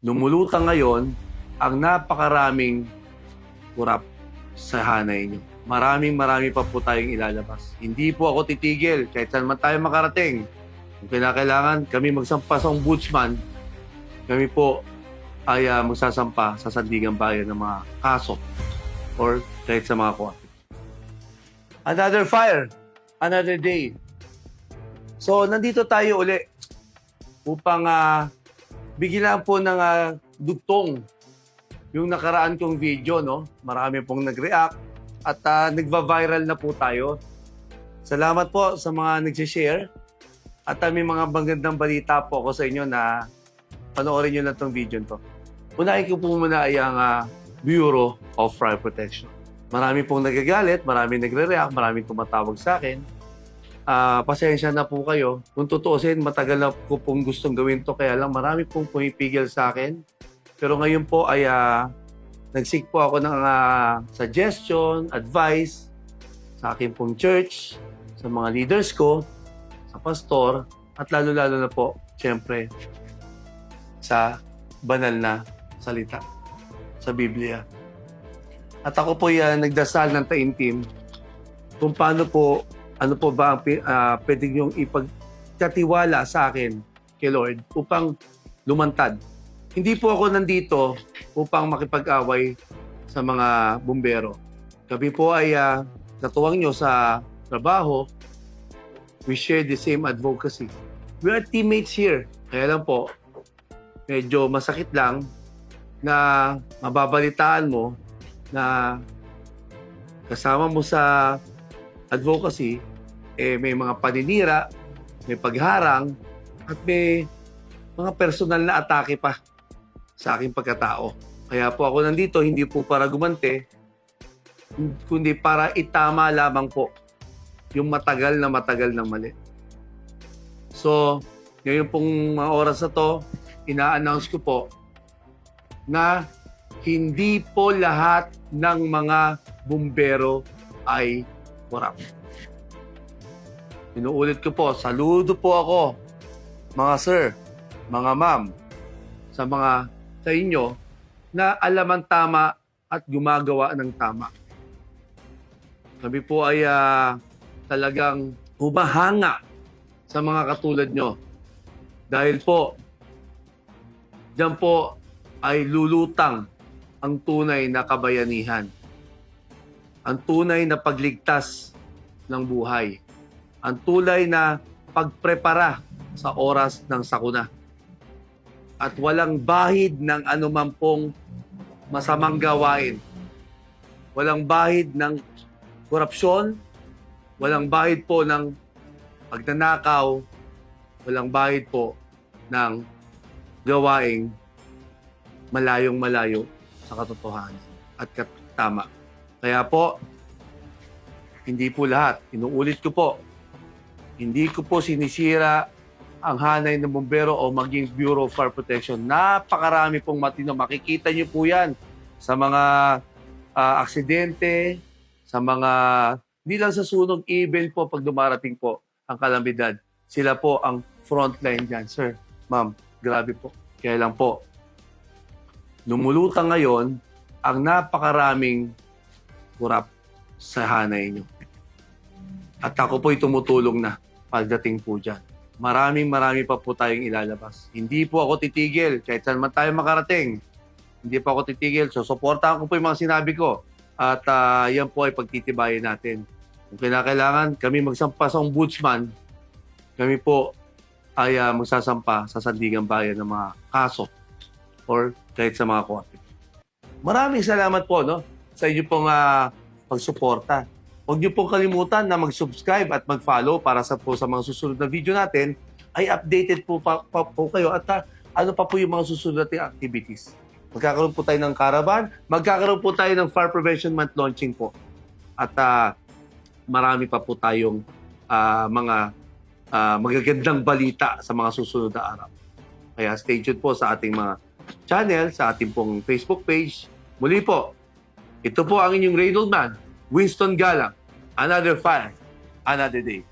Lumulutang ngayon ang napakaraming kurap sa hanay niyo. Marami pa po tayong ilalabas. Hindi po ako titigil kahit saan man tayo makarating. Kung kailangan kami magsampa sa ombudsman, kami po ay magsasampa sa sandigang bayan ng mga kaso or kahit sa mga korte. Another fire, another day. So, nandito tayo uli upang bigyan po ng dugtong yung nakaraan kong video, no? Marami pong nag-react at nagva-viral na po tayo. Salamat po sa mga nag-share at may mga magandang balita po ako sa inyo na panoorin nyo na itong video to. Unahin ko po muna ay ang Bureau of Fire Protection. Marami pong nagagalit, marami nagre-react, marami tumatawag sa akin. Pasensya na po kayo. Kung tutuusin, matagal na ko pong gustong gawin to, kaya lang marami pong pumipigil sa akin. Pero ngayon po ay nag-seek po ako ng suggestion, advice sa akin pong church, sa mga leaders ko, sa pastor, at lalo-lalo na po, siyempre, sa banal na salita, sa Biblia. At ako po nagdasal ng taimtim kung paano po, ano po ba ang pwede niyong ipagkatiwala sa akin kay Lord upang lumantad. Hindi po ako nandito upang makipag-away sa mga bumbero. Kami po ay katuwang nyo sa trabaho. We share the same advocacy. We are teammates here. Kaya lang po, medyo masakit lang na mababalitaan mo na kasama mo sa advocacy, may mga paninira, may pagharang, at may mga personal na atake pa sa aking pagkatao. Kaya po ako nandito, hindi po para gumante, kundi para itama lamang po yung matagal na mali. So, ngayon pong mga oras na to, ina-announce ko po na hindi po lahat ng mga bumbero ay korap. Inuulit ko po, saludo po ako, mga sir, mga ma'am, sa inyo na alam ang tama at gumagawa ng tama. Kami po ay talagang humahanga sa mga katulad nyo. Dahil po, diyan po ay lulutang ang tunay na kabayanihan. Ang tunay na pagligtas ng buhay. Ang tunay na pagprepara sa oras ng sakuna. At walang bahid ng anuman pong masamang gawain. Walang bahid ng korupsyon. Walang bahid po ng pagnanakaw. Walang bahid po ng gawaing malayong-malayo sa katotohanan at tama. Kaya po, hindi po lahat. Inuulit ko po, hindi ko po sinisira ang hanay ng bumbero o maging Bureau of Fire Protection. Napakarami pong matino. Makikita niyo po yan sa mga aksidente, sa mga, hindi lang sa sunog, even po pag dumarating po ang kalamidad. Sila po ang frontline dyan. Sir, ma'am, grabe po. Kaya lang po, lumulutang ngayon ang napakaraming kurap sa hanay nyo. At ako po'y tumutulong na pagdating po dyan. Marami pa po tayong ilalabas. Hindi po ako titigil kahit saan man tayo makarating. Hindi po ako titigil. So, supportahan ko po yung mga sinabi ko. At yan po ay pagtitibayin natin. Kung kailangan kami magsampa sa ombudsman, kami po ay magsasampa sa sandigang bayan ng mga kaso or kahit sa mga korte. Maraming salamat po sa inyo pong pagsuporta. Huwag niyo pong kalimutan na mag-subscribe at mag-follow para sa mga susunod na video natin ay updated po kayo at ano pa po yung mga susunod nating activities. Magkakaroon po tayo ng caravan, magkakaroon po tayo ng Fire Prevention Month launching po. At marami pa po tayong mga magagandang balita sa mga susunod na araw. Kaya stay tuned po sa ating mga channel, sa ating pong Facebook page. Muli po, ito po ang inyong Reynold Man, Winston Galang. Another fire, another day.